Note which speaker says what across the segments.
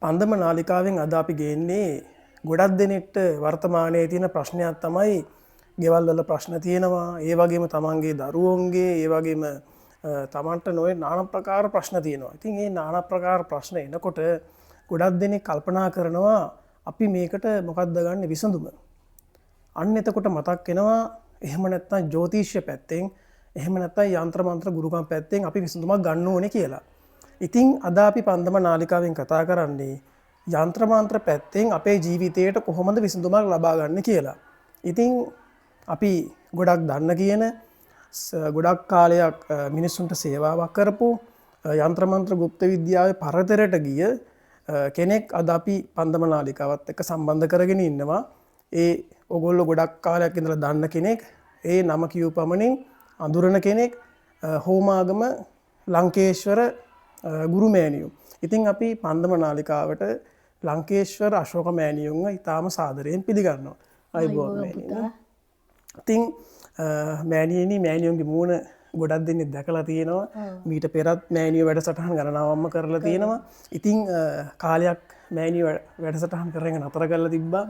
Speaker 1: පන්දම නාලිකාවෙන් අද අපි ගේන්නේ ගොඩක් දෙනෙක්ට වර්තමානයේ තියෙන ප්‍රශ්නයක් තමයි ගෙවල් වල ප්‍රශ්න තියෙනවා. ඒ වගේම තමන්ගේ දරුවෝන්ගේ ඒ වගේම තමන්ට නොයේ নানা ප්‍රකාර ප්‍රශ්න තියෙනවා. ඉතින් මේ নানা ප්‍රකාර ප්‍රශ්න එනකොට ගොඩක් දෙනෙක් කල්පනා කරනවා අපි මේකට මොකක්ද ගන්න විසඳුම. අන්න එතකොට මතක් වෙනවා එහෙම නැත්නම් ජ්‍යොතිෂ්‍ය පැත්තෙන් එහෙම නැත්නම් යంత్ర මන්ත්‍ර ගුරුකම් පැත්තෙන් අපි විසඳුමක් ගන්න ඕනේ කියලා. ඉතින් අද අපි පන්දම නාලිකාවෙන් කතා කරන්නේ යంత్ర මන්ත්‍ර පැත්තෙන් අපේ ජීවිතයට කොහොමද විසඳුමක් ලබා ගන්න කියලා. ඉතින් අපි ගොඩක් දන්න කියන ගොඩක් කාලයක් මිනිස්සුන්ට සේවාවක් කරපු යంత్ర මන්ත්‍ර গুপ্ত විද්‍යාවේ පරතරයට ගිය කෙනෙක් අද අපි පන්දම නාලිකාවත් එක්ක සම්බන්ධ කරගෙන ඉන්නවා. ඒ ඔගොල්ලෝ ගොඩක් කාලයක් ඉඳලා දන්න කෙනෙක්. ඒ නම කියූ පමණින් අඳුරන කෙනෙක් හෝමාගම ලංකේශ්වර ගුරු මෑණියෝ. ඉතින් අපි පන්දම නාලිකාවට ලංකේශ්වර අශෝක මෑණියෝන්ව ඉතාම සාදරයෙන් පිළිගන්නවා. අයබෝවන් මෑණියෝ. ඉතින් මෑණියෝන්ගේ මූණ ගොඩක් දෙනෙක් දැකලා තියෙනවා. මීට පෙරත් මෑණියෝ වැඩසටහන් ගණනාවක්ම කරලා තියෙනවා. ඉතින් කාලයක් මෑණියෝ වැඩසටහන් කරගෙන නතර කරලා තිබ්බා.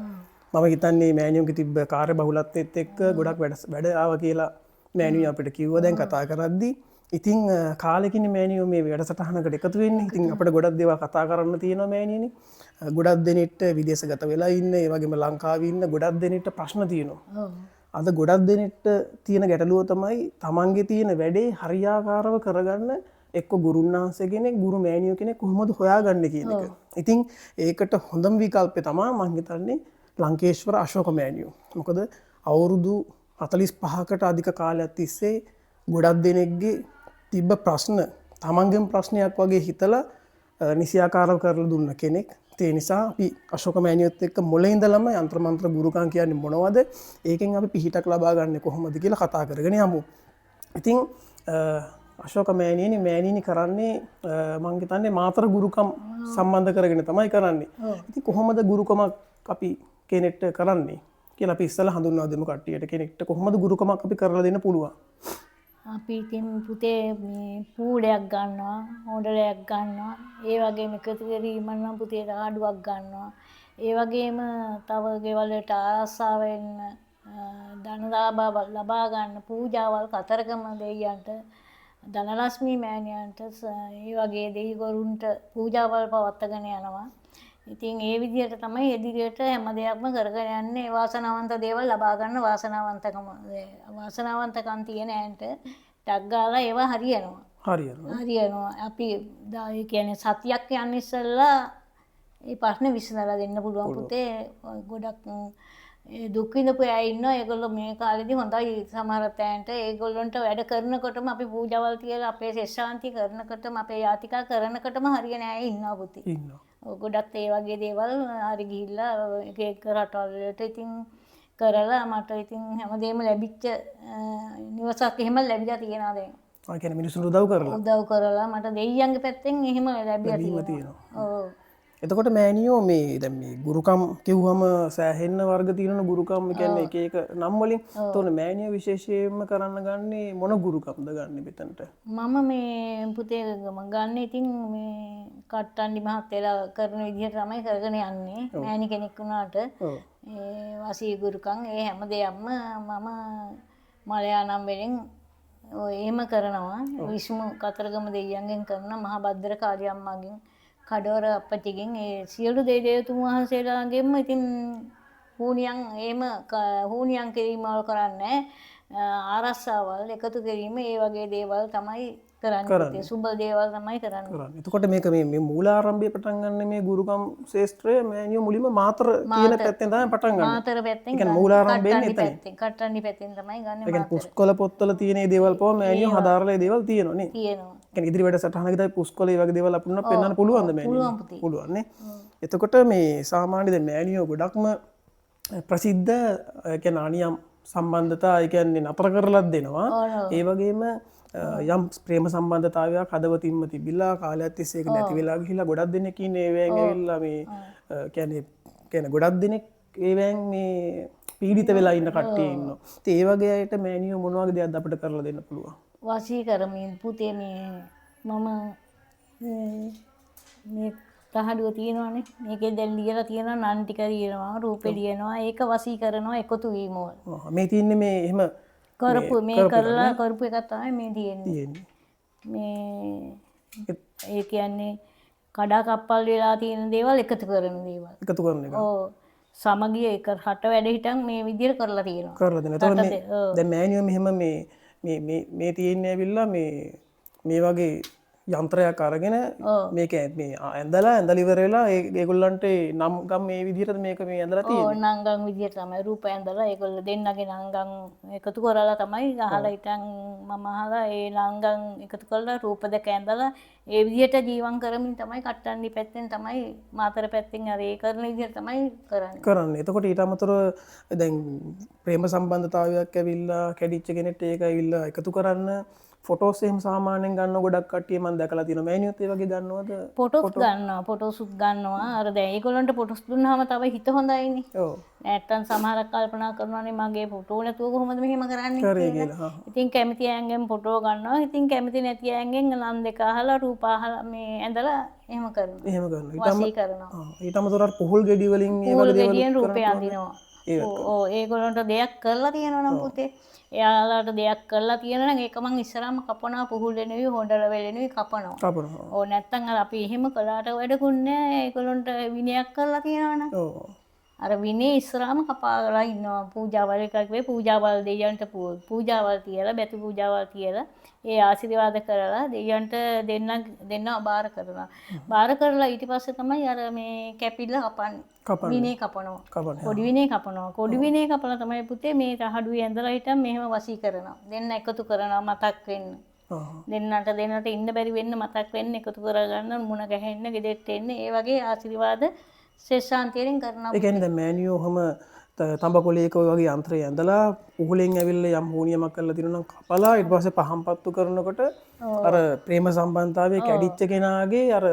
Speaker 1: මම හිතන්නේ මෑණියෝන්ගේ තිබ්බ කාර්යබහුලත්වයත් එක්ක ගොඩක් වැඩ ආවා කියලා මෑණියෝ අපිට කිව්වා දැන් කතා කරද්දී. ඉතින් කාලෙකින් මෑණියෝ මේ වැඩසටහනකට එකතු වෙන්නේ. ඉතින් අපිට ගොඩක් දේවල් කතා කරන්න තියෙනවා මෑණියනි. ගොඩක් දෙනෙක්ට විදේශගත වෙලා ඉන්න, ඒ වගේම ලංකාවේ ඉන්න ගොඩක් දෙනෙක්ට ප්‍රශ්න තියෙනවා. අද ගොඩක් දෙනෙක්ට තියෙන ගැටලුව තමයි තමන්ගේ තියෙන වැඩේ හරියාකාරව කරගන්න එක්ක ගුරුන් වහන්සේ කෙනෙක්, ගුරු මෑණියෝ කෙනෙක් කොහොමද හොයාගන්නේ කියන එක. ඉතින් ඒකට හොඳම විකල්පය තමයි මම හිතන්නේ ලංකේශ්වර අශෝක මෑණියෝ. මොකද අවුරුදු 45කට අධික කාලයක් තිස්සේ ගොඩක් දෙනෙක්ගේ තිබ්බ ප්‍රශ්න තමන්ගේම ප්‍රශ්නයක් වගේ හිතලා නිසියාකාරව කරලා දුන්න කෙනෙක්. ඒ නිසා අපි අශෝක මෑණියොත් එක්ක මොළේ ඉඳලම යంత్ర මන්ත්‍ර ගුරුකම් කියන්නේ මොනවද? ඒකෙන් අපි පිහිටක් ලබා ගන්න කොහොමද කියලා කතා කරගෙන යමු. ඉතින් අශෝක මෑණියනි කරන්නේ මම හිතන්නේ මාතර ගුරුකම් සම්බන්ධ කරගෙන තමයි කරන්නේ. ඉතින් කොහොමද ගුරුකමක් අපි කෙනෙක්ට කරන්නේ කියලා අපි ඉස්සෙල්ලා හඳුන්වා දෙමු කට්ටියට. කෙනෙක්ට කොහොමද ගුරුකමක් අපි කරලා දෙන්න පුළුවන්?
Speaker 2: අපි ඉතින් පුතේ මේ පූඩයක් ගන්නවා, හොඬලයක් ගන්නවා. ඒ වගේම එකතු කිරීම නම් පුතේ රාඩුවක් ගන්නවා. ඒ වගේම තව ගෙවල් වලට ආරක්ෂා වෙන්න ධනලාභ ලබා ගන්න පූජාවල් කතරගම දෙවියන්ට, ධනලක්ෂ්මී මෑණියන්ට, ඒ වගේ දෙවිවරුන්ට පූජාවල් පවත්වාගෙන යනවා. ඉතින් ඒ විදිහට තමයි එදිරියට හැම දෙයක්ම කරගෙන යන්නේ. වාසනාවන්ත දේවල් ලබා ගන්න වාසනාවන්තකම් තියෙන ඇන්ට ටක් ගාලා ඒවා හරියනවා. අපි ඒ කියන්නේ සතියක් යන ඉස්සෙල්ලා මේ ප්‍රශ්නේ විසඳලා දෙන්න පුළුවන් පුතේ. ගොඩක් දුක් විඳපු අය ඉන්නවා. ඒගොල්ලෝ මේ කාලෙදී හොඳයි සමහර තැන්ට. ඒගොල්ලන්ට වැඩ කරනකොටම අපි පූජාවල් තියලා අපේ සෙස්සාන්ති කරනකොටම අපේ යාතිකා කරනකොටම හරියන අය ඉන්නවා පුතේ. ගොඩක් ඒ වගේ දේවල් හරි ගිහිල්ලා එක එක රටවල් වලට ඉතින් කරලා මට ඉතින් හැමදේම ලැබිච්ච නිවසක් එහෙම ලැබිලා තියෙනවා දැන්.
Speaker 1: ඒ කියන්නේ මිනිස්සුන්ට උදව් කරලා
Speaker 2: මට දෙයියන්ගේ පැත්තෙන් එහෙම ලැබිලා තියෙනවා. ඔව්.
Speaker 1: එතකොට මෑණියෝ මේ දැන් මේ ගුරුකම් කිව්වම සෑහෙන්න වර්ග තියෙනවා. ගුරුකම් කියන්නේ එක එක නම් වලින්. එතකොට මෑණියෝ විශේෂයෙන්ම කරන්න ගන්නේ මොන ගුරුකම්ද ගන්නෙ මෙතනට?
Speaker 2: මම මේ පුතේ ගන්න ඉතින් මේ කට්ටන්ඩි මහත්තයලා කරන විදිහට තමයි කරගෙන යන්නේ. මෑණි කෙනෙක් වුණාට ඒ වාසී ගුරුකම් ඒ හැම දෙයක්ම මම මලයානම් වලින් එහෙම කරනවා. විසුමු කතරගම දෙවියන්ගෙන් කරන මහා භද්‍ර කාර්යම්මගෙන් කඩවර අපටිගෙන් ඒ සියලු දෙවියතුන් වහන්සේලාගෙන්ම ඉතින් හූනියන් කිරීමවල් කරන්නේ ආරස්සාවල් එකතු කිරීම ඒ වගේ දේවල් තමයි කරන්නේ. සුබ දේවල් තමයි කරන්නේ.
Speaker 1: එතකොට මේක මේ මූලාරම්භය පටන් ගන්න මේ ගුරුකම් ශාස්ත්‍රය මෑණියෝ මුලින්ම මාතර කියන පැත්තෙන් තමයි පටන් ගන්න.
Speaker 2: මාතර පැත්තෙන්.
Speaker 1: ඒ කියන්නේ මූලාරම්භයෙන් එතන.
Speaker 2: කට්ටන්ඩි පැත්තෙන් තමයි ගන්න.
Speaker 1: ඒ කියන්නේ පුස්කොළ පොත්වල තියෙන දේවල් පොව මෑණියෝ හදාරලා දේවල් තියෙනවා නේ.
Speaker 2: තියෙනවා.
Speaker 1: කියන්නේ ඉදිරි වැඩසටහනකදී පුස්කොළ ඒ වගේ දේවල් අපිට පෙන්වන්න පුළුවන්ද මෑණියෝ? පුළුවන් නේ. එතකොට මේ සාමාන්‍ය දැන් මෑණියෝ ගොඩක්ම ප්‍රසිද්ධ කියන්නේ අනියම් සම්බන්ධතා ඒ කියන්නේ නතර කරලත් දෙනවා. ඒ වගේම යම් ප්‍රේම සම්බන්ධතාවයක් හදවතින්ම තිබිලා කාලයක් තිස්සේ ඒක නැති වෙලා ගිහිල්ලා ගොඩක් දෙනෙක් ඉන්නේ ඒවෙන් ඇවිල්ලා මේ කියන්නේ ගොඩක් දෙනෙක් ඒවෙන් මේ පීඩිත වෙලා ඉන්න කට්ටිය ඉන්නවා. ඉතින් ඒ වගේ අයට මෑණියෝ මොන වගේ දෙයක්ද අපිට කරලා දෙන්න පුළුවන්?
Speaker 2: වාසී කරමින් පුතේ මේ මම මේ තහඩුව තියෙනවානේ. මේකේ දැන් ලියලා තියෙනවා නන් ටික ලියනවා, රූපේ ලියනවා. ඒක වසී කරනවා එකතු වීම වල.
Speaker 1: මේ තියන්නේ මේ එහෙම
Speaker 2: කරපු මේ කරලා කරපු එකක් තමයි මේ තියෙන්නේ.
Speaker 1: තියෙන්නේ.
Speaker 2: මේ ඒ කියන්නේ කඩා කප්පල් වෙලා තියෙන දේවල් එකතු කරන දේවල්.
Speaker 1: එකතු කරන එක.
Speaker 2: ඔව්. සමගිය එක රට වැඩ හිටන් මේ විදිහට කරලා තියෙනවා.
Speaker 1: කරලා දෙනවා. එතකොට මේ දැන් මෑනියෝ මෙහෙම මේ තියෙන්නේ ඇවිල්ලා මේ වගේ යන්ත්‍රයක් අරගෙන මේක මේ ඇඳලා ඉවර වෙලා ඒගොල්ලන්ට නම් ගම් මේ විදිහට මේක මේ ඇඳලා තියෙන්නේ.
Speaker 2: ඔව් නංගම් විදිහට තමයි රූපය ඇඳලා ඒගොල්ලෝ දෙන්නගේ නංගම් එකතු කරලා තමයි අහලා හිටන් මම අහලා ඒ නංගම් එකතු කරලා රූප දෙක ඇඳලා ඒ විදිහට ජීවන් කරමින් තමයි කට්ටන්ඩි පැත්තෙන් තමයි මාතර පැත්තෙන් අර ඒ කරන විදිහට තමයි කරන්නේ.
Speaker 1: එතකොට ඊට අමතරව දැන් ප්‍රේම සම්බන්ධතාවයක් ඇවිල්ලා කැඩිච්ච කෙනෙක්ට ඒක ඇවිල්ලා එකතු කරන්න ෆොටෝස් එහෙම සාමාන්‍යයෙන් ගන්න ගොඩක් කට්ටිය මම දැකලා තියෙනවා. මෑනියොත් ඒ වගේ ගන්නවද?
Speaker 2: ෆොටෝස් ගන්නවා. ෆොටෝස්ුත් ගන්නවා. අර දැන් ඒගොල්ලන්ට ෆොටෝස් දුන්නාම තව හිත හොඳයිනේ.
Speaker 1: ඔව්.
Speaker 2: නැත්තම් සමහරක් කල්පනා කරනවානේ මගේ ෆොටෝ නැතුව කොහොමද මෙහෙම කරන්නේ කියලා. ඉතින් කැමති අයන්ගෙන් ෆොටෝ ගන්නවා. ඉතින් කැමති නැති අයන්ගෙන් නම් දෙක අහලා රූප අහලා මේ ඇඳලා එහෙම කරනවා.
Speaker 1: එහෙම කරනවා.
Speaker 2: වශී කරනවා.
Speaker 1: ඊට අමතරව පුහුල් ගෙඩි වලින් ඒ වගේ දේවල්
Speaker 2: රූපය අඳිනවා. ඔව් ඒගොල්ලන්ට දෙයක් කරලා තියෙනවා නම් පුතේ. එයාලාට දෙයක් කරලා තියෙනවා නම් ඒක මං ඉස්සරහම කපනවා පුහුල් වෙනුයි හොඬල වෙලෙනුයි කපනවා. ඕ නැත්තම් අර අපි එහෙම කළාට වැඩකුත් නැහැ. ඒගොල්ලන්ට විනයක් කරලා තියෙනවා නම්.
Speaker 1: ඔව්.
Speaker 2: අර විනේ ඉස්සරහම කපාලා ඉන්නවා. පූජාවල් එකක් වෙයි පූජාවල් දෙයයන්ට පූජාවල් තියලා බැති පූජාවල් තියලා ඒ ආශිර්වාද කරලා දෙයයන්ට දෙන්න බාර කරනවා. බාර කරලා ඊට පස්සේ තමයි අර මේ කැපිල්ල කපන්නේ. විනේ කපනවා. කොඩි විනේ කපනවා. කොඩි විනේ කපලා තමයි පුතේ මේ තහඩුවේ ඇඳලා හිටන් මෙහෙම වශී කරනවා. දෙන්න එකතු කරනවා මතක් වෙන්න. දෙන්නට ඉන්න බැරි වෙන්න මතක් වෙන්න එකතු කරගන්න මුණ ගැහෙන්න ගෙදෙට්ට එන්න ඒ වගේ ආශිර්වාද ශේෂාන්තයෙන් කරනවා.
Speaker 1: ඒ කියන්නේ දැන් මෑනියෝ හැම තඹකොළයක ඔය වගේ යන්ත්‍රය ඇඳලා උහුලෙන් ඇවිල්ලා යම් හෝනියමක් කරලා තිනු නම් කපලා ඊට පස්සේ පහම්පත්තු කරනකොට අර ප්‍රේම සම්බන්ධතාවයේ කැඩිච්ච කෙනාගේ අර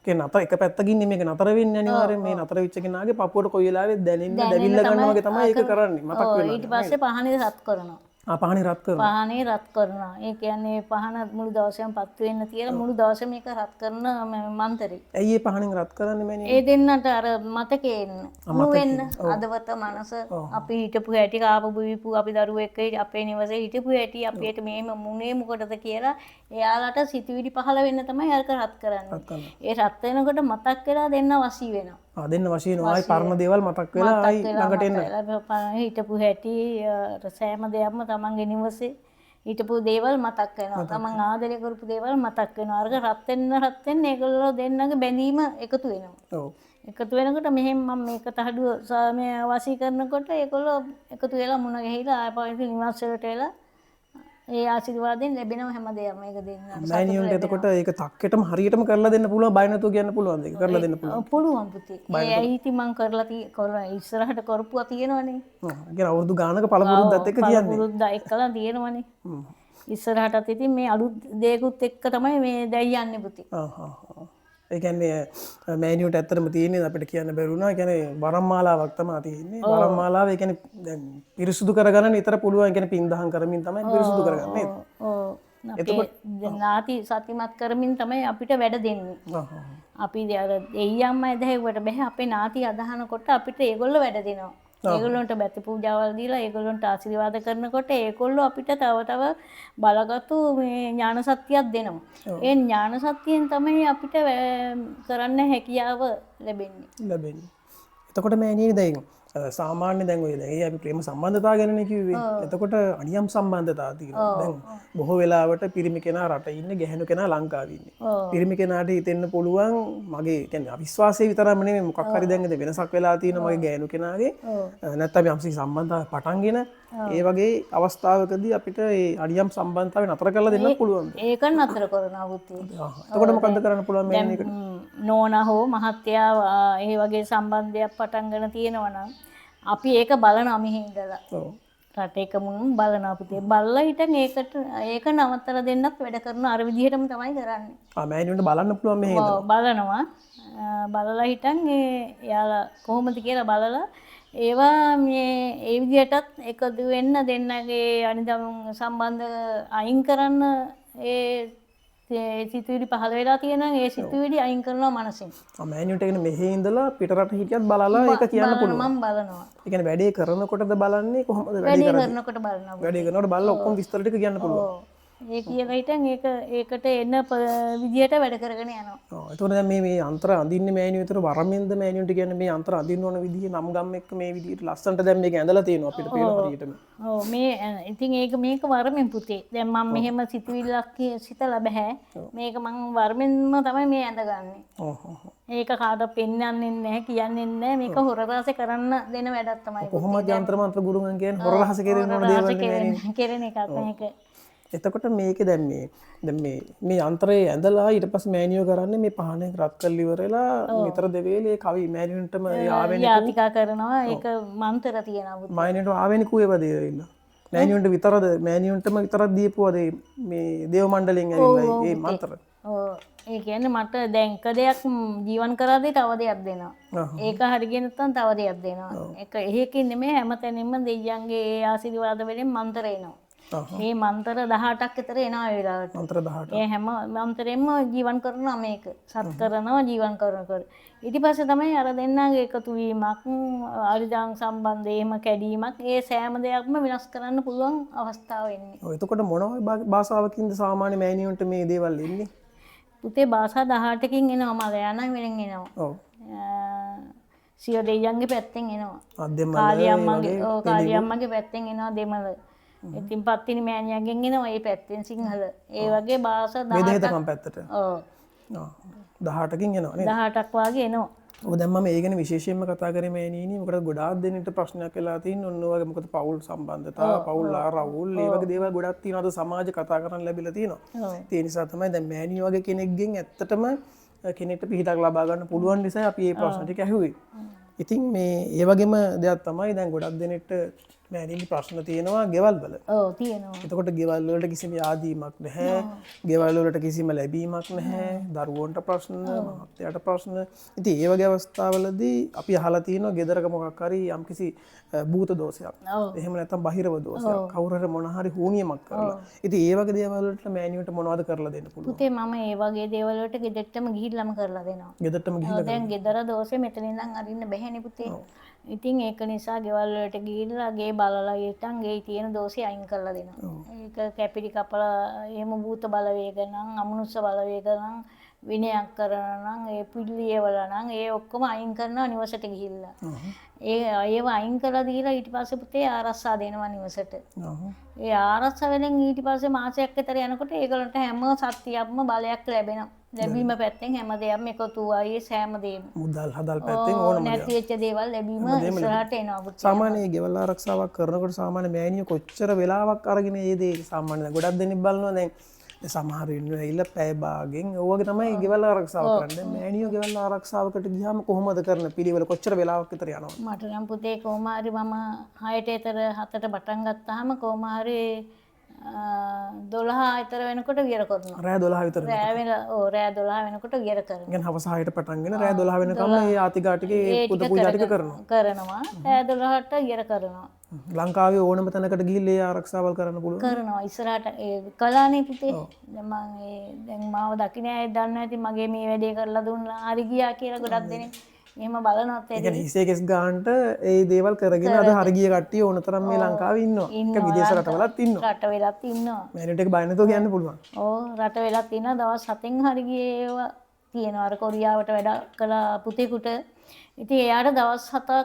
Speaker 1: නතර එක පැත්තකින් මේක නතර වෙන්නේ අනිවාර්යෙන් මේ නතර වෙච්ච කෙනාගේ පපුවට කොයි වෙලාවෙත් දැනෙන්න දැවිල්ල ගන්නවා වගේ තමයි ඒක කරන්නේ මතක් වෙනවා.
Speaker 2: ඊට පස්සේ පහනේ රත් කරනවා.
Speaker 1: පහනේ රත් කරනවා.
Speaker 2: පහනේ රත් කරනවා. ඒ කියන්නේ පහන මුළු දවසෙම පත්තු වෙන්න තියලා මුළු දවසෙම මේක රත් කරන මන්තරේ.
Speaker 1: ඇයි ඒ පහනෙන් රත් කරන්නේ මෑණියෝ?
Speaker 2: ඒ දෙන්නට අර මතකේ එන්න. නුවෙන්න අදවත මනස අපි හිටපු හැටි කාපු බිව්පු අපි දරුවෝ එක්ක අපේ නිවසේ හිටපු හැටි අපිට මේම මුනේ මොකටද කියලා එයාලට සිතුවිලි පහළ වෙන්න තමයි අරක රත් කරන්නේ. ඒ රත් වෙනකොට මතක් වෙලා දෙන්න වශී වෙනවා.
Speaker 1: දෙන්න වශයෙන් ආයි පරණ දේවල් මතක් වෙලා ආයි ළඟට එන්න.
Speaker 2: හිටපු හැටි සෑම දෙයක්ම තමන්ගේ නිවසේ හිටපු දේවල් මතක් වෙනවා. තමන් ආදරය කරපු දේවල් මතක් වෙනවා. අරක රත් වෙන්න ඒගොල්ලෝ දෙන්නගේ බැඳීම එකතු වෙනවා.
Speaker 1: ඔව්.
Speaker 2: එකතු වෙනකොට මෙහෙම මම මේක තහඩුව සාමය වශී කරනකොට ඒගොල්ලෝ එකතු වෙලා මුණ ගැහිලා ආපහු නිවාස වලට එලා ඒ ආශිර්වාදයෙන් ලැබෙනව හැම දෙයක්ම මේක දෙන්න.
Speaker 1: මෑනියොන්ට එතකොට ඒක තක්කෙටම හරියටම කරලා දෙන්න පුළුවන් බය නැතුව කියන්න පුළුවන් ඒක කරලා දෙන්න පුළුවන්.
Speaker 2: පුළුවන් පුතේ. ඒ ඇයිති මං කරලා ඉස්සරහට කරපුවා තියෙනවනේ.
Speaker 1: කියන අවුරුදු ගානක පළපුරුද්දත් එක්ක කියන්නේ.
Speaker 2: පළපුරුද්ද එක්කලා තියෙනවනේ. ඉස්සරහටත් ඉතින් මේ අලුත් දේකුත් එක්ක තමයි මේ දැන් යන්නේ පුතේ.
Speaker 1: ඒ කියන්නේ මෑනියොට ඇත්තටම තියෙන්නේ අපිට කියන්න බැරුණා. ඒ කියන්නේ වරම්මාලාවක් තමයි තියෙන්නේ. වරම්මාලාව ඒ කියන්නේ දැන් පිරිසුදු කරගන්න නිතර පුළුවන්. ඒ කියන්නේ පින්දහම් කරමින් තමයි පිරිසුදු කරගන්නේ.
Speaker 2: ඔව්. එතකොට නාති සතිමත් කරමින් තමයි අපිට වැඩ දෙන්නේ. අපි අර දෙයියම්ම ඇදහෙව්වට බෑ අපේ නාති අදහනකොට අපිට ඒගොල්ලෝ වැඩ දෙනවා. ඒගොල්ලන්ට බැති පූජාවල් දීලා ඒගොල්ලන්ට ආශිර්වාද කරනකොට ඒගොල්ලෝ අපිට තව බලගත්තු මේ ඥාන සත්‍යයක් දෙනවා. ඒ ඥාන සත්‍යයෙන් තමයි අපිට කරන්න හැකියාව ලැබෙන්නේ.
Speaker 1: එතකොට මෑණියනි දැන් සාමාන්‍ය දැන් ඔය දැන් අපි ප්‍රේම සම්බන්ධතාව ගැනනේ කිව්වේ. එතකොට අනියම් සම්බන්ධතාව තියෙනවා. දැන් බොහෝ වෙලාවට පිරිමි කෙනා රට ඉන්නේ ගැහැණු කෙනා ලංකාවේ ඉන්නේ. පිරිමි කෙනාට හිතෙන්න පුළුවන් මගේ කියන්නේ අවිශ්වාසය විතරම නෙමෙයි මොකක් හරි දැන් වෙනසක් වෙලා තියෙනවා මගේ ගැහැණු කෙනාගේ. නැත්නම් යම්සි සම්බන්ධතාවය පටන්ගෙන ඒ වගේ අවස්ථාවකදී අපිට ඒ අනියම් සම්බන්ධතාවය නතර කරලා දෙන්න පුළුවන්.
Speaker 2: ඒක නතර කරනවා පුතේ.
Speaker 1: එතකොට මොකද්ද කරන්න පුළුවන් මේකට?
Speaker 2: නෝනා හෝ මහත්තයා ඒ වගේ සම්බන්ධයක් පටන් ගන්න තියෙනවා නම් අපි ඒක බලනවා මෙහි ඉඳලා. ඔව්. රටේක මුණුම් බලනවා පුතේ. බලලා හිටන් ඒක නවත්තලා දෙන්නත් වැඩ කරන අර විදිහටම තමයි කරන්නේ.
Speaker 1: මෑණියන්ට බලන්න පුළුවන් මෙහි ඉඳලා.
Speaker 2: ඔව් බලනවා. බලලා හිටන් එයාලා කොහොමද කියලා බලලා ඒවා ඒ විදිහටත් එකතු වෙන්න දෙන්නගේ අනිදම් සම්බන්ධ අයින් කරන්න ඒ සිතුවිලි පහළ වෙලා තියෙනවා ඒ සිතුවිලි අයින් කරනවා මනසින්.
Speaker 1: මෑනියුට එකන මෙහි ඉඳලා පිටරට හිටියත් බලලා ඒක කියන්න පුළුවන්.
Speaker 2: මම බලනවා.
Speaker 1: ඒ කියන්නේ වැඩේ කරනකොටද බලන්නේ කොහොමද වැඩේ
Speaker 2: වැඩේ
Speaker 1: කරන්නේ?
Speaker 2: කරනකොට බලනවා.
Speaker 1: වැඩේ කරනකොට බලලා ඔක්කොම විස්තර ටික කියන්න පුළුවන්.
Speaker 2: ඔව්. ඒ කියලා හිටන් ඒකට එන විදියට වැඩ කරගෙන යනවා.
Speaker 1: ඔව්. එතකොට දැන් මේ අන්තර අඳින්නේ මෑනියු විතර වරමෙන්ද මෑනියුට කියන්නේ මේ අන්තර අඳින්න ඕන විදිහ නම් ගම් එක්ක මේ විදිහට ලස්සනට දැන් මේක ඇඳලා තියෙනවා අපිට පේන හරියටම.
Speaker 2: ඔව් මේ ඉතින් මේක වරමින් පුතේ. දැන් මම මෙහෙම සිතුවිල්ලක් සිතලා බෑ. මේක මම වරමින්ම තමයි මේ ඇඳගන්නේ.
Speaker 1: ඔව් ඔව්.
Speaker 2: ඒක කාටවත් පෙන්වන්නේ නැහැ කියන්නේ නැහැ. මේක හොර රහස කරන්න දෙන වැඩක් තමයි.
Speaker 1: කොහොමද යంత్ర මන්ත්‍ර ගුරුන් කියන්නේ හොර රහස කෙරෙන්න ඕන දේවල් නේ.
Speaker 2: කෙරෙන එකක් මේක.
Speaker 1: එතකොට මේක දැන් මේ යන්ත්‍රයේ ඇඳලා ඊට පස්සේ මෑනියෝ කරන්නේ මේ පහනේ රත් කරලා ඉවරලා නිතර දෙවේලේ කවි මෑනියන්ටම ආවෙනිකු
Speaker 2: යාතිකා කරනවා ඒක මන්තර තියෙනවා.
Speaker 1: මෑනියන්ට ආවෙනිකු ඒවා දේවිලා. මෑනියන්ට විතරද මෑනියන්ටම විතරක් දීපුවද මේ දේව මණ්ඩලයෙන් ඇවිල්ලා මේ මන්ත්‍ර.
Speaker 2: ඔව් ඒ කියන්නේ මට දැන් එක දෙයක් ජීවන් කරද්දී තව දෙයක් දෙනවා. ඒක හරියට නැත්නම් තව දෙයක් දෙනවා. ඒක එහෙකින් නෙමෙයි හැමතැනින්ම දෙයියන්ගේ ඒ ආශිර්වාද වලින් මන්තර එනවා. මේ මන්තර 18ක් විතර එනවා ඒ වෙලාවට.
Speaker 1: මන්ත්‍ර 18.
Speaker 2: ඒ හැම මන්තරෙන්ම ජීවන් කරනවා මේක. සත් කරනවා ජීවන් කර. ඊට පස්සේ තමයි අර දෙන්නාගේ එකතු වීමක්, අරිදාන් සම්බන්ධ එහෙම කැඩීමක්, ඒ සෑම දෙයක්ම විනාශ කරන්න පුළුවන් අවස්ථාව එන්නේ.
Speaker 1: ඔව් එතකොට මොන භාෂාවකින්ද සාමාන්‍ය මෑනියන්ට මේ දේවල් එන්නේ?
Speaker 2: පුතේ භාෂා 18කින් එනවා මලයානම් වෙනින් එනවා.
Speaker 1: ඔව්.
Speaker 2: සිය දෙයියන්ගේ පැත්තෙන් එනවා.
Speaker 1: දෙමළ
Speaker 2: කාලියම්මගේ පැත්තෙන් එනවා දෙමළ. ඉතින් පත්තිනි මෑණියන්ගෙන් එනවා ඒ පැත්තෙන් සිංහල. ඒ වගේ භාෂා 18ක්.
Speaker 1: වේදහිතකම් පැත්තට.
Speaker 2: ඔව්.
Speaker 1: 18කින් එනවා නේද?
Speaker 2: 18ක් වගේ එනවා.
Speaker 1: ඔව් දැන් මම ඒ ගැන විශේෂයෙන්ම කතා කරේ මෑණියනි. මොකද ගොඩාක් දෙනෙක්ට ප්‍රශ්නයක් වෙලා තියෙන ඔන්න ඔය වගේ මොකද පෞල් සම්බන්ධතා, පෞල් ආරවුල්, ඒ වගේ දේවල් ගොඩක් තියෙනවා. අද සමාජ කතා කරන්න ලැබිලා තියෙනවා. ඒ නිසා තමයි දැන් මෑණිය වගේ කෙනෙක්ගෙන් ඇත්තටම කෙනෙක්ට පිහිටක් ලබා ගන්න පුළුවන් නිසා අපි මේ ප්‍රශ්න ටික ඇහුවේ. ඉතින් මේ ඒ වගේම දෙයක් තමයි දැන් ගොඩක් දෙනෙක්ට මෑණියන්ගේ ප්‍රශ්න තියෙනවා ගෙවල් වල.
Speaker 2: ඔව් තියෙනවා.
Speaker 1: එතකොට ගෙවල් වලට කිසිම ආදීමක් නැහැ. ගෙවල් වලට කිසිම ලැබීමක් නැහැ. දරුවන්ට ප්‍රශ්න, මහත්තයාට ප්‍රශ්න. ඉතින් ඒ වගේ අවස්ථාවලදී අපි අහලා තියෙනවා ගෙදරක මොකක් හරි යම්කිසි භූත දෝෂයක්. එහෙම නැත්නම් බහිරව දෝෂයක්. කවුරු හරි මොන හරි හුනියමක් කරලා. ඉතින් ඒ වගේ දේවල් වලට මෑණියන්ට මොනවද කරලා දෙන්න පුළුවන්?
Speaker 2: පුතේ මම ඒ වගේ දේවල් වලට ගෙදරටම ගිහිල්ලාම කරලා දෙනවා.
Speaker 1: ගෙදරටම ගිහිල්ලා
Speaker 2: දැන් ගෙදර දෝෂේ මෙතන ඉඳන් අරින්න බැහැනේ පුතේ. ඉතින් ඒක නිසා ගෙවල් වලට ගිහිල්ලා ගේ බලලා ඊටන් ගේ තියෙන දෝෂي අයින් කරලා දෙනවා. ඒක කැපිලි කපලා එහෙම භූත බලවේග නම් අමනුෂ්‍ය බලවේග නම් විනයක් කරනවා නම් ඒ පිළියෙවල නම් ඒ ඔක්කොම අයින් කරනවා නිවසට ගිහිල්ලා. ඒව අයින් කරලා දීලා ඊට පස්සේ පුතේ ආරක්ෂා දෙනවා නිවසට. ඒ ආරක්ෂා වලින් ඊට පස්සේ මාසයක් විතර යනකොට ඒගොල්ලන්ට හැම සත්‍යයක්ම බලයක් ලැබෙනවා. ලැබීම පැත්තෙන් හැම දෙයක්ම එකතු වයි සෑම දෙයක්ම.
Speaker 1: මුදල් හදල් පැත්තෙන් ඕනම දෙයක්.
Speaker 2: නැති වෙච්ච දේවල් ලැබීම ඉස්සරහට එනවා පුතේ.
Speaker 1: සාමාන්‍ය ගෙවල් ආරක්ෂාවක් කරනකොට සාමාන්‍ය මෑණියෝ කොච්චර වෙලාවක් අරගෙන මේ දේ සාමාන්‍ය ගොඩක් දෙනෙක් බලනවා දැන් සමහර ඉන්නවා ඇවිල්ලා පැය භාගෙන් ඕවගේ තමයි ගෙවල් ආරක්ෂාව කරන්නේ. මෑණියෝ ගෙවල් ආරක්ෂාවකට ගියාම කොහොමද කරන පිළිවෙල කොච්චර වෙලාවක් විතර යනවද?
Speaker 2: මට නම් පුතේ කොහොම හරි මම 6ට විතර 7ට පටන් ගත්තාම කොහොම හරි 12 විතර වෙනකොට විතර කරනවා.
Speaker 1: රෑ 12 විතර.
Speaker 2: රෑ 12 වෙනකොට විතර කරනවා.
Speaker 1: يعني හවස 6ට පටන්ගෙන රෑ 12 වෙනකම් මේ ආතිගා ටිකේ පුද පූජා ටික කරනවා.
Speaker 2: කරනවා. රෑ 12ට විතර කරනවා.
Speaker 1: ලංකාවේ ඕනම තැනකට ගිහිල්ලා ඒ ආරක්ෂාවල් කරන්න පුළුවන්.
Speaker 2: කරනවා. ඉස්සරහට ඒ කලානේ පුතේ. දැන් මාව දකින්න අය දන්නවා ඇති මගේ මේ වැඩේ කරලා දුන්නා හරි ගියා කියලා ගොඩක් දෙනෙක් එහෙම බලනවත්
Speaker 1: ඒ කියන්නේ හිසේ කෙස් ගන්නට ඒ දේවල් කරගෙන අද හරි ගිය කට්ටිය ඕන තරම් මේ ලංකාවේ ඉන්නවා. ඒක විදේශ රටවලත් ඉන්නවා.
Speaker 2: රටවලත් ඉන්නවා.
Speaker 1: මෑණියන්ට ඒක බය නැතුව කියන්න පුළුවන්.
Speaker 2: ඔව් රටවලත් ඉන්නවා. දවස් 7න් හරි ගියේ ඒවා තියෙනවා. අර කොරියාවට වැඩ කළා පුතේකට. ඉතින් එයාට දවස් 7ක්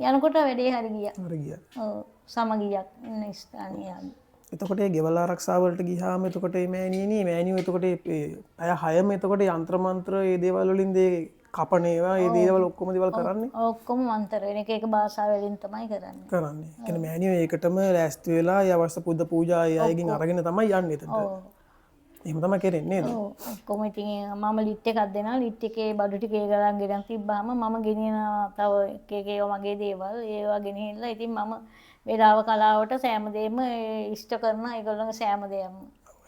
Speaker 2: යනකොට වැඩේ හරි ගියා.
Speaker 1: හරි ගියා.
Speaker 2: ඔව් සමගියක් ඉන්න ස්ථානිය.
Speaker 1: එතකොට ඒ ගෙවල් ආරක්ෂාව වලට ගියාම එතකොට මේ මෑණියෝ එතකොට අය 6ම එතකොට යంత్ర මන්ත්‍ර ඒ දේවල් වලින් කපන ඒවා ඒ දේවල් ඔක්කොම දේවල් කරන්නේ
Speaker 2: ඔක්කොම මන්තර වෙන එක භාෂාව වලින් තමයි කරන්නේ.
Speaker 1: කරන්නේ. ඒ කියන්නේ මෑණියෝ ඒකටම ලෑස්ති වෙලා ඒ අවශ්‍ය පුද පූජා ඒ අයගෙන් අරගෙන තමයි යන්නේ එතනට. එහෙම තමයි කරන්නේ නේද?
Speaker 2: ඔව්. ඔක්කොම ඉතින් මම ලිට් එකක් දෙනවා. ලිට් එකේ බඩු ටික ගලන් ගෙනන් තිබ්බාම මම ගෙනියනවා තව එක ඒවා මගේ දේවල් ඒවා ගෙනහිල්ලා ඉතින් මම වේලාව කලාවට සෑම දෙයක්ම ඉෂ්ට කරන ඒගොල්ලන්ගේ සෑම දෙයක්ම.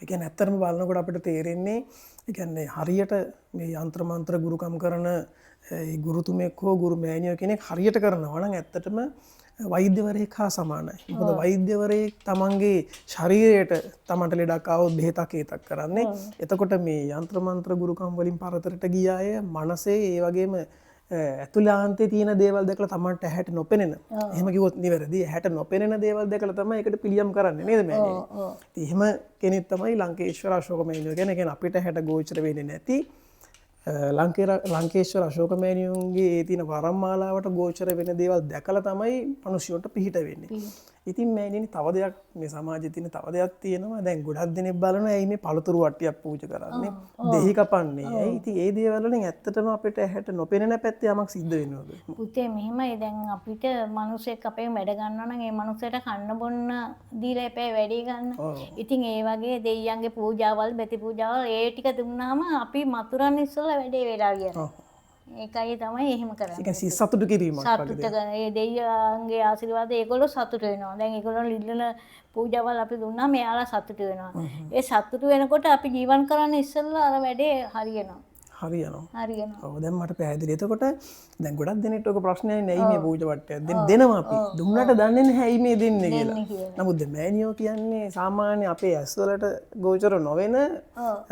Speaker 1: ඒ කියන්නේ ඇත්තටම බලනකොට අපිට තේරෙන්නේ ඒ කියන්නේ හරියට මේ යంత్ర මන්ත්‍ර ගුරුකම් කරන ඒ ගුරුතුමෙක් හෝ ගුරු මෑණියෝ කෙනෙක් හරියට කරනවා නම් ඇත්තටම වෛද්‍යවරයෙක් හා සමානයි. මොකද වෛද්‍යවරයෙක් තමන්ගේ ශරීරයට තමන්ට ලෙඩක් આવොත් බෙහෙතක් ඒතක් කරන්නේ. එතකොට මේ යంత్ర මන්ත්‍ර ගුරුකම් වලින් පරතරට ගිය අය මනසේ ඒ වගේම ඇතුළාන්තයේ තියෙන දේවල් දැකලා තමන්ට ඇහැට නොපෙනෙන. එහෙම කිව්වොත් නිවැරදි. ඇහැට නොපෙනෙන දේවල් දැකලා තමයි ඒකට පිළියම් කරන්නේ නේද මෑණියනි? ඉතින් එහෙම කෙනෙක් තමයි ලංකේශ්වර අශෝක මෑණියෝ කියන්නේ අපිට ඇහැට ගෝචර වෙන්නේ නැති ලංකේශ්වර අශෝක මෑණියුන්ගේ ඒ තියෙන වරම් මාලාවට ගෝචර වෙන දේවල් දැකලා තමයි මිනිස්සුන්ට පිහිට වෙන්නේ. ඉතින් මෑණියනි තව දෙයක් මේ සමාජයේ තියෙන තව දෙයක් තියෙනවා. දැන් ගොඩක් දෙනෙක් බලනවා ඇයි මේ පළතුරු වට්ටියක් පූජා කරන්නේ? දෙහි කපන්නේ. ඇයි? ඉතින් ඒ දේවල් වලින් ඇත්තටම අපිට ඇහැට නොපෙනෙන පැත්තේ යමක් සිද්ධ වෙනවද?
Speaker 2: පුතේ මෙහෙමයි දැන් අපිට මිනිස්සෙක් අපේ වැඩ ගන්නවා නම් ඒ මිනිස්සට කන්න බොන්න දීලා එපේ වැඩි ගන්න. ඉතින් ඒ වගේ දෙයියන්ගේ පූජාවල් බෙති පූජාවල් ඒ ටික දුන්නාම අපි මතුරන් ඉස්සෙල්ලා වැඩේ වෙලා ගියා. ඒකයි තමයි එහෙම කරන්නේ.
Speaker 1: ඒක සතුටු කිරීමක් වගේ.
Speaker 2: සතුට ඒ දෙයියන්ගේ ආශිර්වාද ඒගොල්ලෝ සතුට වෙනවා. දැන් ඒගොල්ලෝ ලිල්ලන පූජාවල් අපි දුන්නා මෙයාලා සතුට වෙනවා. ඒ සතුට වෙනකොට අපි ජීවන් කරන්න ඉස්සෙල්ලා අර වැඩේ හරියනවා.
Speaker 1: හරියනවා. ඔව් දැන් මට පැහැදිලි. එතකොට දැන් ගොඩක් දෙනෙක්ට ඔක ප්‍රශ්නයක් නෑ මේ පූජා වට්ටයක් දෙනවා අපි. දුන්නට දන්නේ නැහැ ඇයි මේ දෙන්නේ කියලා. නමුත් දැන් මෑණියෝ කියන්නේ සාමාන්‍ය අපේ ඇස් වලට ගෝචර නොවන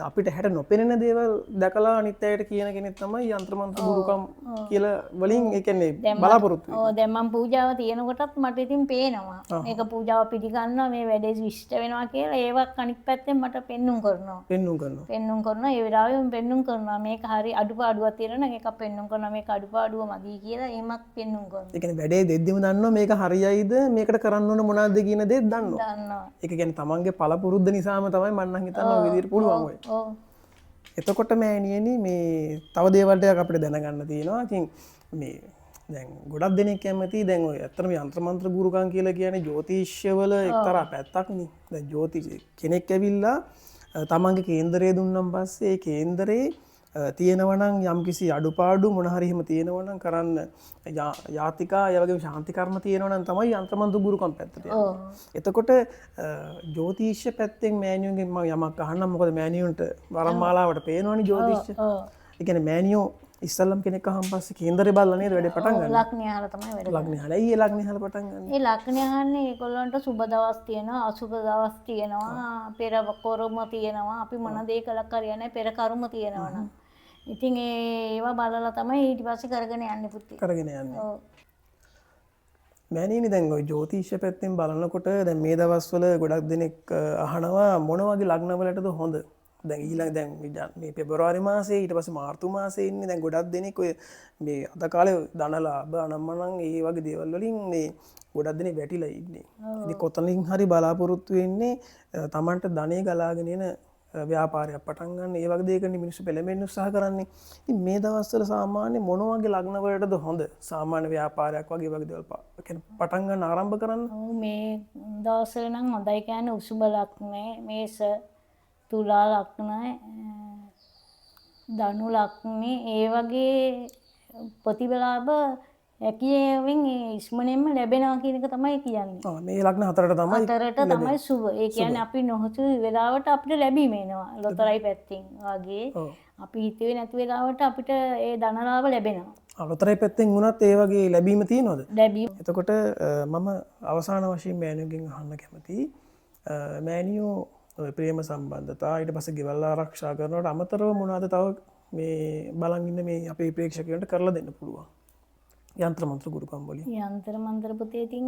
Speaker 1: අපිට හැට නොපෙනෙන දේවල් දැකලා අනිත් අයට කියන කෙනෙක් තමයි යంత్ర මන්ත්‍ර ගුරුකම් කියලා වලින් ඒ කියන්නේ බලාපොරොත්තු වෙන්නේ.
Speaker 2: ඔව් දැන් මම පූජාව තියෙනකොටත් මට ඉතින් පේනවා. මේක පූජාව පිළිගන්නවා මේ වැඩේ විශිෂ්ට වෙනවා කියලා ඒවත් අනිත් පැත්තෙන් මට පෙන්눔 කරනවා. ඒ වෙලාවෙම පෙන්눔 කරනවා. මේක හරි අඩුපාඩුවක් තියෙනවා නම් ඒක පෙන්눔 කරනවා මේක අඩුපාඩුව මදි කියලා එහෙමත් පෙන්눔 කරනවා.
Speaker 1: ඒ කියන්නේ වැඩේ දෙද්දිම දන්නවා මේක හරියයිද මේකට කරන්න ඕන මොනවද කියන දේ දන්නවා. ඒක කියන්නේ තමන්ගේ පළපුරුද්ද නිසාම තමයි මම නම් හිතන්නේ ඔය විදිහට පුළුවන් ඔය.
Speaker 2: ඔව්.
Speaker 1: එතකොට මෑණියනි මේ තව දේවල් ටිකක් අපිට දැනගන්න තියෙනවා. ඉතින් මේ දැන් ගොඩක් දෙනෙක් කැමති දැන් ඔය ඇත්තටම යంత్ర මන්ත්‍ර ගුරුකම් කියලා කියන්නේ ජ්‍යොතිෂ්‍යවල එක්තරා පැත්තක් නේ. දැන් ජ්‍යොතිෂ කෙනෙක් ඇවිල්ලා තමන්ගේ කේන්දරය දුන්නම් පස්සේ ඒ කේන්දරේ තියෙනවනම් යම්කිසි අඩුපාඩු මොන හරි එහෙම තියෙනවනම් කරන්න යාතිකා ඒ වගේම ශාන්ති කර්ම තියෙනවනම් තමයි යంత్ర මන්ත්‍ර ගුරුකම් පැත්තට යන්නේ. එතකොට ජ්‍යොතිෂ පැත්තෙන් මෑණියෝගෙන් මම යමක් අහන්නම්. මොකද මෑණියෝන්ට වරම් මාලාවට පේනවනේ ජ්‍යොතිෂ. ඒ කියන්නේ මෑණියෝ ඉස්සල්ලාම කෙනෙක් අහන් පස්සේ කේන්දරේ බලලා නේද වැඩේ පටන් ගන්න.
Speaker 2: ලග්නය අහලා තමයි වැඩ ගන්න.
Speaker 1: ලග්නය අහලා ඒ ලග්නය අහලා පටන් ගන්න.
Speaker 2: ඒ ලග්නය අහන්නේ ඒගොල්ලන්ට සුබ දවස් තියෙනවා අසුබ දවස් තියෙනවා පෙර කර්ම තියෙනවා. අපි මොන දේ කළක් හරියන්නේ පෙර කර්ම තියෙනවා නම්. ඉතින් ඒවා බලලා තමයි ඊට පස්සේ කරගෙන යන්නේ පුතේ.
Speaker 1: කරගෙන යන්නේ. ඔව්. මෑණියනි දැන් ඔය ජ්‍යොතිෂ පැත්තෙන් බලනකොට දැන් මේ දවස්වල ගොඩක් දෙනෙක් අහනවා මොන වගේ ලග්න වලටද හොඳ? දැන් ඊළඟ දැන් මේ පෙබරවාරි මාසේ ඊට පස්සේ මාර්තු මාසේ ඉන්නේ දැන් ගොඩක් දෙනෙක් ඔය මේ අද කාලේ ධනලාභ අනම්මනම් ඒ වගේ දේවල් වලින් මේ ගොඩක් දෙනෙක් වැටිලා ඉන්නේ. ඉතින් කොතනින් හරි බලාපොරොත්තු වෙන්නේ Tamanට ධනෙ ගලාගෙන එන ව්‍යාපාරයක් පටන් ගන්න. ඒ වගේ දෙයකට මිනිස්සු පෙළඹෙන්න උත්සාහ කරන්නේ. ඉතින් මේ දවස්වල සාමාන්‍ය මොන වගේ ලග්න වලටද හොඳ? සාමාන්‍ය ව්‍යාපාරයක් වගේ දේවල් පටන් ගන්න ආරම්භ කරන්න.
Speaker 2: ඔව් මේ දවස්වල නම් හොඳයි කියන්නේ උසුබ ලග්නේ මේස තුලා ලග්න ධනු ලග්නේ ඒ වගේ ප්‍රතිලාභ හැකියාවෙන් ඉස්මනෙන්ම ලැබෙනවා කියන එක තමයි කියන්නේ.
Speaker 1: මේ ලග්න හතරට
Speaker 2: තමයි සුබ. ඒ කියන්නේ අපි නොහිතු වෙලාවට අපිට ලැබීම එනවා. ලොතරැයි පැත්තෙන් වගේ අපි හිතුවේ නැති වෙලාවට අපිට ඒ ධනලාභ ලැබෙනවා.
Speaker 1: ලොතරැයි පැත්තෙන් වුණත් ඒ වගේ ලැබීම තියෙනවද?
Speaker 2: ලැබීම.
Speaker 1: එතකොට මම අවසාන වශයෙන් මෑණියෝගෙන් අහන්න කැමතියි. මෑණියෝ ප්‍රේම සම්බන්ධතා ඊට පස්සේ ගෙවල් ආරක්ෂා කරනවට අමතරව මොනවද තව මේ බලන් ඉන්න මේ අපේ ප්‍රේක්ෂකයන්ට කරලා දෙන්න පුළුවන්? යంత్ర මන්ත්‍ර ගුරුකම් වලින්.
Speaker 2: යంత్ర මන්ත්‍ර පුතේ ඉතින්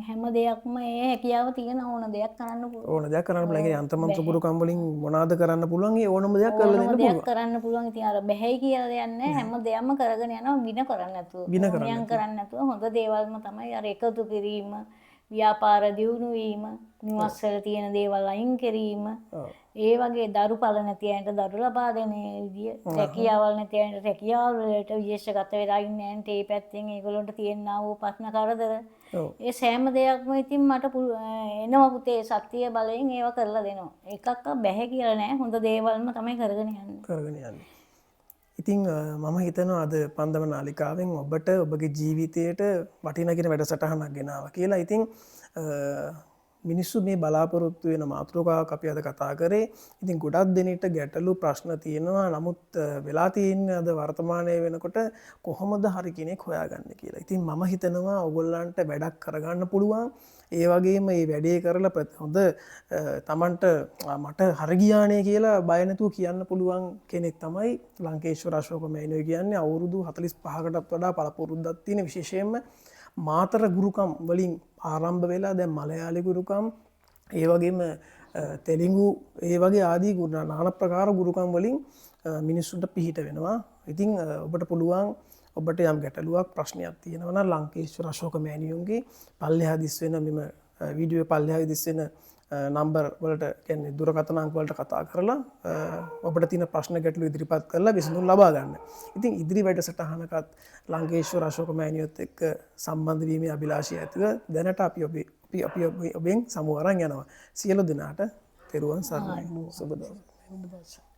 Speaker 2: හැම දෙයක්ම ඒ හැකියාව තියෙන ඕන දෙයක් කරන්න පුළුවන්.
Speaker 1: ඕන දෙයක් කරන්න පුළුවන්. ඒ යంత్ర මන්ත්‍ර ගුරුකම් වලින් මොනවද කරන්න පුළුවන්? ඒ ඕනම දෙයක් කරලා දෙන්න පුළුවන්.
Speaker 2: දෙයක් කරන්න පුළුවන්. ඉතින් අර බැහැයි කියලා දෙයක් නැහැ. හැම දෙයක්ම කරගෙන යනවා වින කරන්නේ නැතුව. වින කරන්නේ නැතුව හොඳ දේවල්ම තමයි අර එකතු කිරීම, ව්‍යාපාර දියුණු වීම, නිවස් වල තියෙන දේවල් අයින් කිරීම. ඒ වගේ දරු පල නැති අයට දරු ලබා දෙන විදිය, රැකියාවල් නැති අයට රැකියාව වලට විශේෂගත වෙලා ඉන්නේ නැන්ට ඒ පැත්තෙන් ඒගොල්ලන්ට තියෙනා වූ ප්‍රශ්න කරදර. ඒ සෑම දෙයක්ම ඉතින් මට එනවා පුතේ සත්‍ය බලයෙන් ඒව කරලා දෙනවා. එකක් බැහැ කියලා නෑ. හොඳ දේවල්ම තමයි කරගෙන යන්නේ.
Speaker 1: ඉතින් මම හිතනවා අද පන්දම නාලිකාවෙන් ඔබට ඔබගේ ජීවිතයට වටිනා කියන වැඩසටහනක් ගෙනාවා කියලා. ඉතින් මිනිස්සු මේ බලාපොරොත්තු වෙන මාතෘකාවක් අපි අද කතා කරේ. ඉතින් ගොඩක් දෙනෙට ගැටලු ප්‍රශ්න තියෙනවා. නමුත් වෙලා තියෙන්නේ අද වර්තමානයේ වෙනකොට කොහොමද හරි කෙනෙක් හොයාගන්නේ කියලා. ඉතින් මම හිතනවා ඔයගොල්ලන්ට වැඩක් කරගන්න පුළුවන්. ඒ වගේම මේ වැඩේ කරලා හොඳ තමන්ට මට හරි ගියානේ කියලා බය නැතුව කියන්න පුළුවන් කෙනෙක් තමයි ලංකේශ්වර අශෝක මෑණියෝ කියන්නේ. අවුරුදු 45කටත් වඩා පළපුරුද්දක් තියෙන විශේෂයෙන්ම මාතර ගුරුකම් වලින් ආරම්භ වෙලා දැන් මලයාලි ගුරුකම් ඒ වගේම තෙලිඟු ඒ වගේ ආදී নানা ප්‍රකාර ගුරුකම් වලින් මිනිස්සුන්ට පිහිට වෙනවා. ඉතින් ඔබට පුළුවන් ඔබට යම් ගැටලුවක් ප්‍රශ්නයක් තියෙනවා නම් ලංකේශ්වර අශෝක මෑණියෝගේ පල්ලෙහා දිස් වෙන මෙම වීඩියෝ පල්ලෙහා දිස් වෙන නම්බර් වලට කියන්නේ දුරකථන අංක වලට කතා කරලා ඔබට තියෙන ප්‍රශ්න ගැටලු ඉදිරිපත් කරලා විසඳුම් ලබා ගන්න. ඉතින් ඉදිරි වැඩසටහනකත් ලංකේශ්වර අශෝක මෑණියොත් එක්ක සම්බන්ධ වීමේ අභිලාෂය ඇතිව දැනට අපි ඔබෙන් සමු අරන් යනවා. සියලු දෙනාට තෙරුවන් සරණයි. සුබ දවසක්.